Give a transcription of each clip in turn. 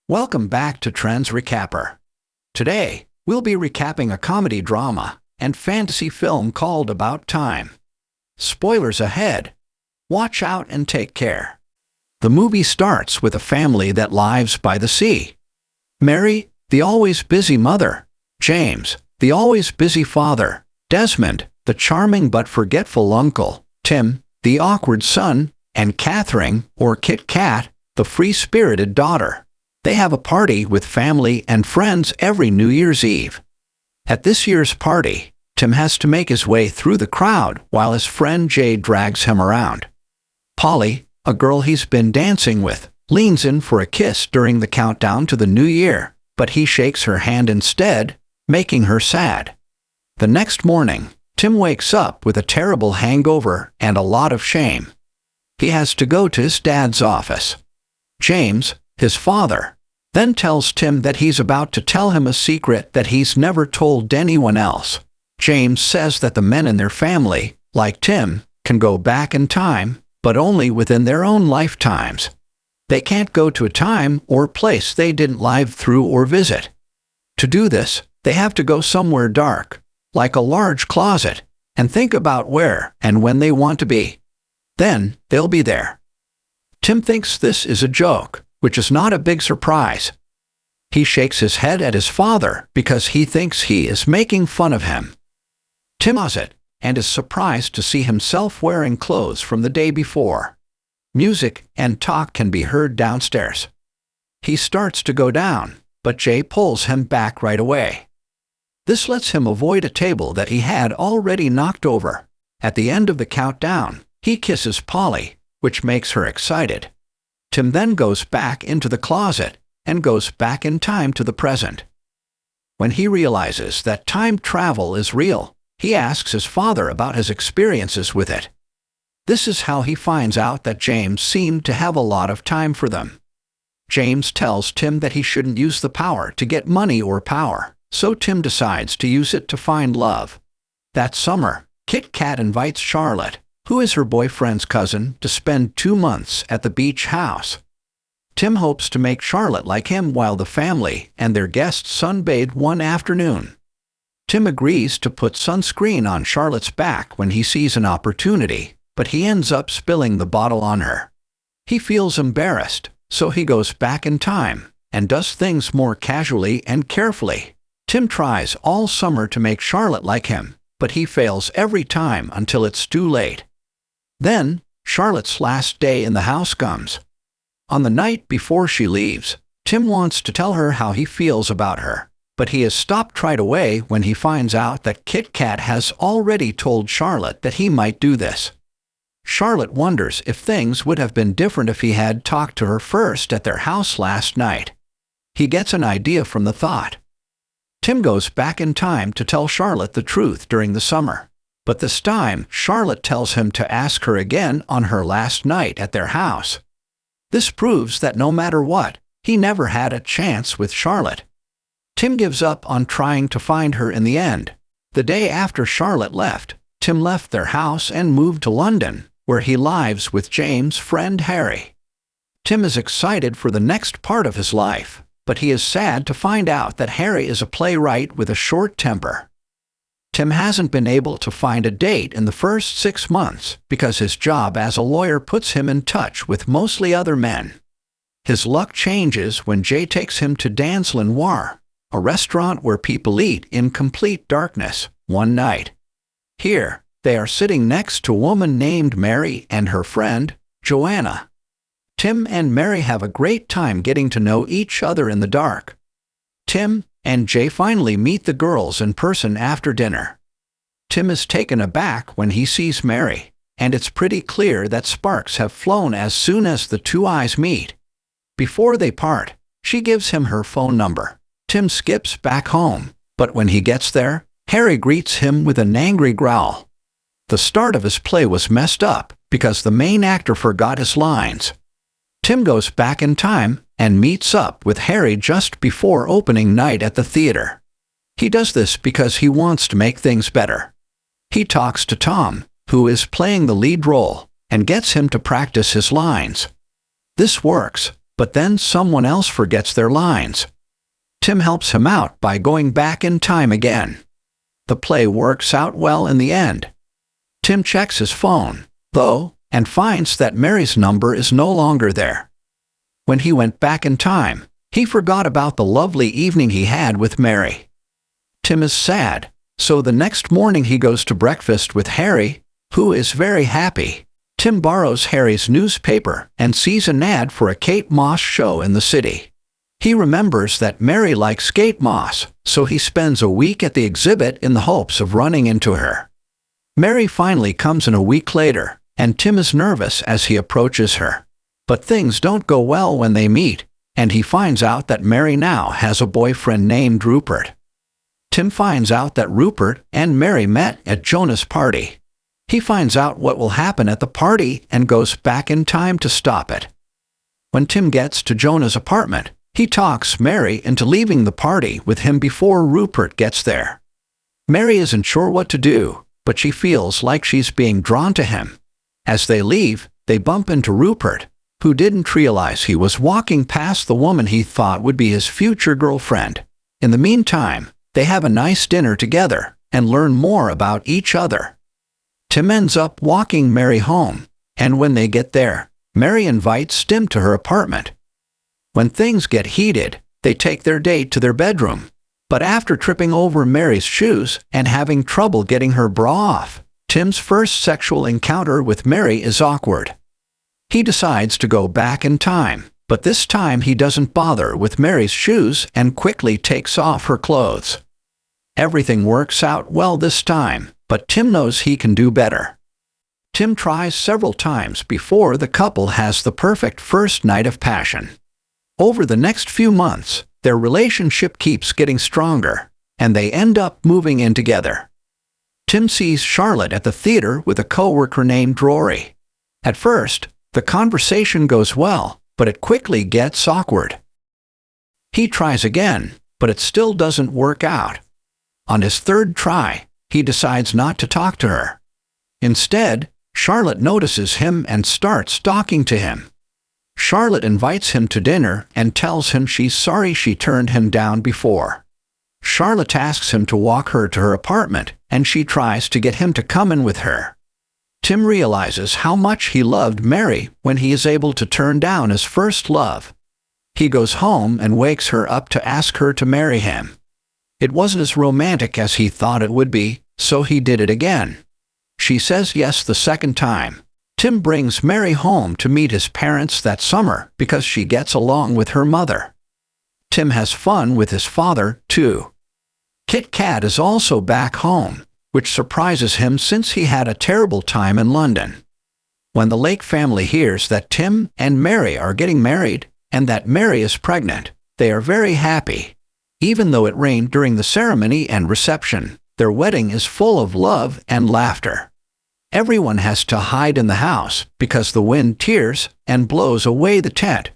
Welcome back to Trends Recapper. Today, we'll be recapping a comedy drama and fantasy film called About Time. Spoilers ahead. Watch out and take care. The movie starts with a family that lives by the sea. Mary, the always busy mother. James, the always busy father. Desmond, the charming but forgetful uncle. Tim, the awkward son. And Catherine, or Kit Kat, the free-spirited daughter. They have a party with family and friends every New Year's Eve. At this year's party, Tim has to make his way through the crowd while his friend Jay drags him around. Polly, a girl he's been dancing with, leans in for a kiss during the countdown to the new year, but he shakes her hand instead, making her sad. The next morning, Tim wakes up with a terrible hangover and a lot of shame. He has to go to his dad's office. James, his father, then tells Tim that he's about to tell him a secret that he's never told anyone else. James says that the men in their family, like Tim, can go back in time, but only within their own lifetimes. They can't go to a time or place they didn't live through or visit. To do this, they have to go somewhere dark, like a large closet, and think about where and when they want to be. Then, they'll be there. Tim thinks this is a joke, which is not a big surprise. He shakes his head at his father because he thinks he is making fun of him. Tim does it and is surprised to see himself wearing clothes from the day before. Music and talk can be heard downstairs. He starts to go down, but Jay pulls him back right away. This lets him avoid a table that he had already knocked over. At the end of the countdown, he kisses Polly, which makes her excited. Tim then goes back into the closet and goes back in time to the present. When he realizes that time travel is real, he asks his father about his experiences with it. This is how he finds out that James seemed to have a lot of time for them. James tells Tim that he shouldn't use the power to get money or power, so Tim decides to use it to find love. That summer, Kit Kat invites Charlotte, who is her boyfriend's cousin, to spend 2 months at the beach house. Tim hopes to make Charlotte like him while the family and their guests sunbathe one afternoon. Tim agrees to put sunscreen on Charlotte's back when he sees an opportunity, but he ends up spilling the bottle on her. He feels embarrassed, so he goes back in time and does things more casually and carefully. Tim tries all summer to make Charlotte like him, but he fails every time until it's too late. Then, Charlotte's last day in the house comes. On the night before she leaves, Tim wants to tell her how he feels about her, but he is stopped right away when he finds out that Kit Kat has already told Charlotte that he might do this. Charlotte wonders if things would have been different if he had talked to her first at their house last night. He gets an idea from the thought. Tim goes back in time to tell Charlotte the truth during the summer. But this time, Charlotte tells him to ask her again on her last night at their house. This proves that no matter what, he never had a chance with Charlotte. Tim gives up on trying to find her in the end. The day after Charlotte left, Tim left their house and moved to London, where he lives with James' friend Harry. Tim is excited for the next part of his life, but he is sad to find out that Harry is a playwright with a short temper. Tim hasn't been able to find a date in the first 6 months because his job as a lawyer puts him in touch with mostly other men. His luck changes when Jay takes him to Dan's Le Noir, a restaurant where people eat in complete darkness, one night. Here, they are sitting next to a woman named Mary and her friend, Joanna. Tim and Mary have a great time getting to know each other in the dark. Tim and Jay finally meet the girls in person after dinner. Tim is taken aback when he sees Mary, and it's pretty clear that sparks have flown as soon as the two eyes meet. Before they part, she gives him her phone number. Tim skips back home, but when he gets there, Harry greets him with an angry growl. The start of his play was messed up because the main actor forgot his lines. Tim goes back in time and meets up with Harry just before opening night at the theater. He does this because he wants to make things better. He talks to Tom, who is playing the lead role, and gets him to practice his lines. This works, but then someone else forgets their lines. Tim helps him out by going back in time again. The play works out well in the end. Tim checks his phone, though, and finds that Mary's number is no longer there. When he went back in time, he forgot about the lovely evening he had with Mary. Tim is sad, so the next morning he goes to breakfast with Harry, who is very happy. Tim borrows Harry's newspaper and sees an ad for a Kate Moss show in the city. He remembers that Mary likes Kate Moss, so he spends a week at the exhibit in the hopes of running into her. Mary finally comes in a week later, and Tim is nervous as he approaches her. But things don't go well when they meet, and he finds out that Mary now has a boyfriend named Rupert. Tim finds out that Rupert and Mary met at Jonah's party. He finds out what will happen at the party and goes back in time to stop it. When Tim gets to Jonah's apartment, he talks Mary into leaving the party with him before Rupert gets there. Mary isn't sure what to do, but she feels like she's being drawn to him. As they leave, they bump into Rupert, who didn't realize he was walking past the woman he thought would be his future girlfriend. In the meantime, they have a nice dinner together and learn more about each other. Tim ends up walking Mary home, and when they get there, Mary invites Tim to her apartment. When things get heated, they take their date to their bedroom. But after tripping over Mary's shoes and having trouble getting her bra off, Tim's first sexual encounter with Mary is awkward. He decides to go back in time, but this time he doesn't bother with Mary's shoes and quickly takes off her clothes. Everything works out well this time, but Tim knows he can do better. Tim tries several times before the couple has the perfect first night of passion. Over the next few months, their relationship keeps getting stronger, and they end up moving in together. Tim sees Charlotte at the theater with a coworker named Rory. At first, the conversation goes well, but it quickly gets awkward. He tries again, but it still doesn't work out. On his third try, he decides not to talk to her. Instead, Charlotte notices him and starts talking to him. Charlotte invites him to dinner and tells him she's sorry she turned him down before. Charlotte asks him to walk her to her apartment, and she tries to get him to come in with her. Tim realizes how much he loved Mary when he is able to turn down his first love. He goes home and wakes her up to ask her to marry him. It wasn't as romantic as he thought it would be, so he did it again. She says yes the second time. Tim brings Mary home to meet his parents that summer because she gets along with her mother. Tim has fun with his father, too. Kit Kat is also back home, which surprises him since he had a terrible time in London. When the Lake family hears that Tim and Mary are getting married and that Mary is pregnant, they are very happy. Even though it rained during the ceremony and reception, their wedding is full of love and laughter. Everyone has to hide in the house because the wind tears and blows away the tent.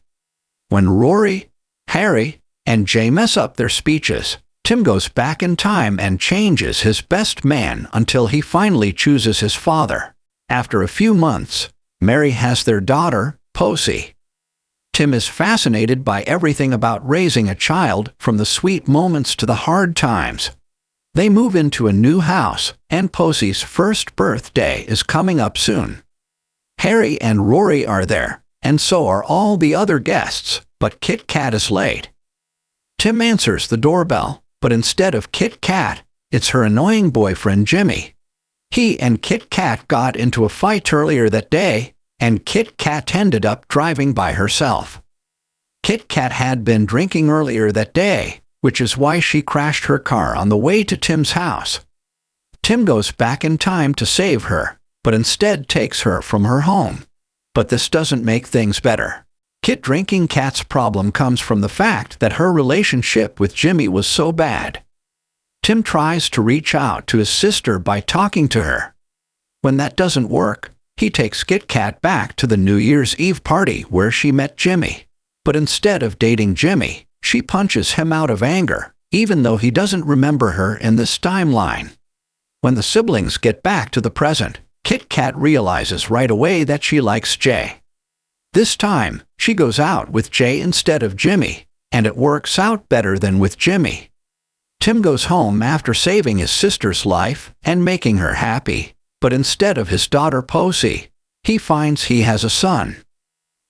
When Rory, Harry, and Jay mess up their speeches, Tim goes back in time and changes his best man until he finally chooses his father. After a few months, Mary has their daughter, Posey. Tim is fascinated by everything about raising a child, from the sweet moments to the hard times. They move into a new house, and Posey's first birthday is coming up soon. Harry and Rory are there, and so are all the other guests, but Kit Kat is late. Tim answers the doorbell, but instead of Kit Kat, it's her annoying boyfriend Jimmy. He and Kit Kat got into a fight earlier that day, and Kit Kat ended up driving by herself. Kit Kat had been drinking earlier that day, which is why she crashed her car on the way to Tim's house. Tim goes back in time to save her, but instead takes her from her home. But this doesn't make things better. Kit drinking Kat's problem comes from the fact that her relationship with Jimmy was so bad. Tim tries to reach out to his sister by talking to her. When that doesn't work, he takes Kit Kat back to the New Year's Eve party where she met Jimmy. But instead of dating Jimmy, she punches him out of anger, even though he doesn't remember her in this timeline. When the siblings get back to the present, Kit Kat realizes right away that she likes Jay. This time, she goes out with Jay instead of Jimmy, and it works out better than with Jimmy. Tim goes home after saving his sister's life and making her happy, but instead of his daughter Posey, he finds he has a son.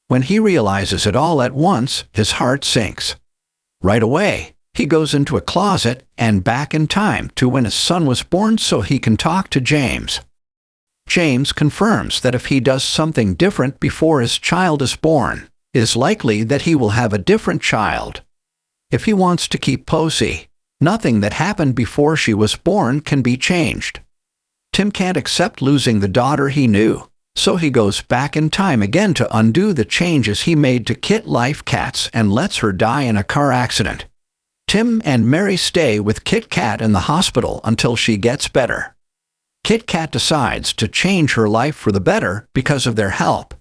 When he realizes it all at once, his heart sinks. Right away, he goes into a closet and back in time to when his son was born so he can talk to James. James confirms that if he does something different before his child is born, it is likely that he will have a different child. If he wants to keep Posey, nothing that happened before she was born can be changed. Tim can't accept losing the daughter he knew, so he goes back in time again to undo the changes he made to Kit Life Cats and lets her die in a car accident. Tim and Mary stay with Kit Kat in the hospital until she gets better. Kit Kat decides to change her life for the better because of their help.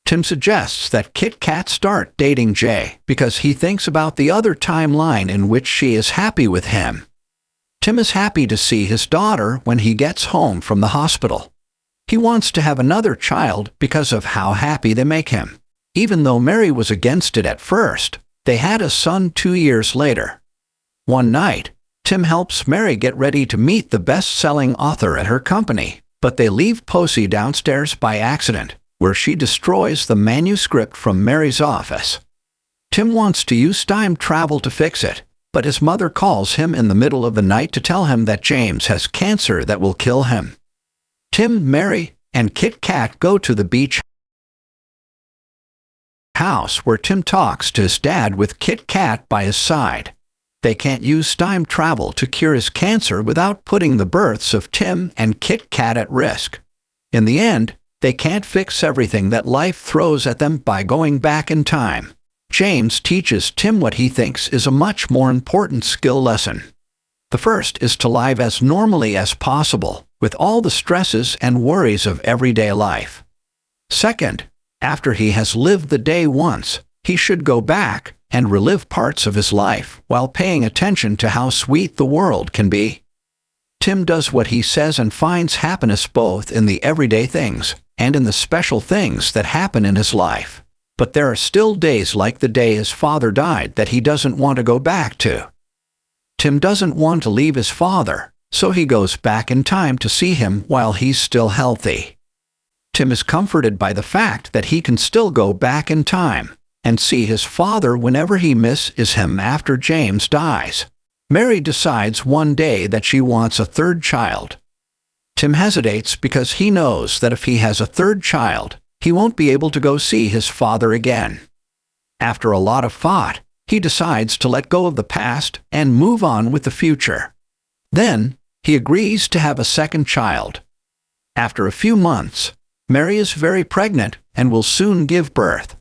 Tim suggests that Kit Kat start dating Jay because he thinks about the other timeline in which she is happy with him. Tim is happy to see his daughter when he gets home from the hospital. He wants to have another child because of how happy they make him. Even though Mary was against it at first, they had a son 2 years later. One night, Tim helps Mary get ready to meet the best-selling author at her company, but they leave Posey downstairs by accident, where she destroys the manuscript from Mary's office. Tim wants to use time travel to fix it, but his mother calls him in the middle of the night to tell him that James has cancer that will kill him. Tim, Mary, and Kit Kat go to the beach house where Tim talks to his dad with Kit Kat by his side. They can't use time travel to cure his cancer without putting the births of Tim and Kit Kat at risk. In the end, they can't fix everything that life throws at them by going back in time. James teaches Tim what he thinks is a much more important skill lesson. The first is to live as normally as possible, with all the stresses and worries of everyday life. Second, after he has lived the day once, he should go back and relive parts of his life while paying attention to how sweet the world can be. Tim does what he says and finds happiness both in the everyday things and in the special things that happen in his life. But there are still days like the day his father died that he doesn't want to go back to. Tim doesn't want to leave his father, so he goes back in time to see him while he's still healthy. Tim is comforted by the fact that he can still go back in time and see his father whenever he misses him after James dies. Mary decides one day that she wants a third child. Tim hesitates because he knows that if he has a third child, he won't be able to go see his father again. After a lot of thought, he decides to let go of the past and move on with the future. Then, he agrees to have a second child. After a few months, Mary is very pregnant and will soon give birth.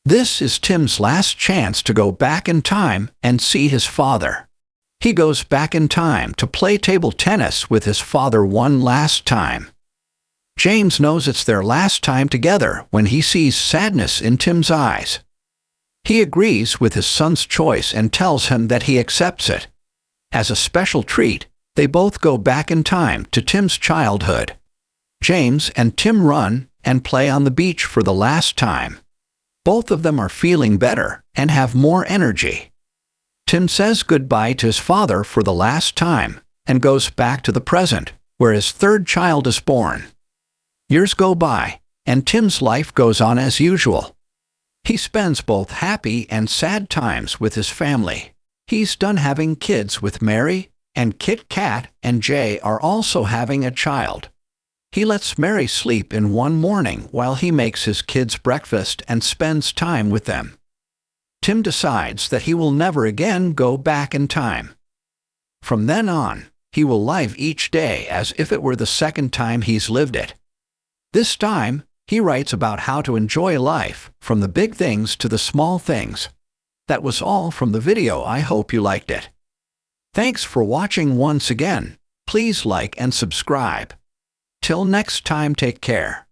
This is Tim's last chance to go back in time and see his father. He goes back in time to play table tennis with his father one last time. James knows it's their last time together when he sees sadness in Tim's eyes. He agrees with his son's choice and tells him that he accepts it. As a special treat, they both go back in time to Tim's childhood. James and Tim run and play on the beach for the last time. Both of them are feeling better and have more energy. Tim says goodbye to his father for the last time and goes back to the present, where his third child is born. Years go by, and Tim's life goes on as usual. He spends both happy and sad times with his family. He's done having kids with Mary, and Kit Kat and Jay are also having a child. He lets Mary sleep in one morning while he makes his kids breakfast and spends time with them. Tim decides that he will never again go back in time. From then on, he will live each day as if it were the second time he's lived it. This time, he writes about how to enjoy life, from the big things to the small things. That was all from the video. I hope you liked it. Thanks for watching once again. Please like and subscribe. Till next time, take care.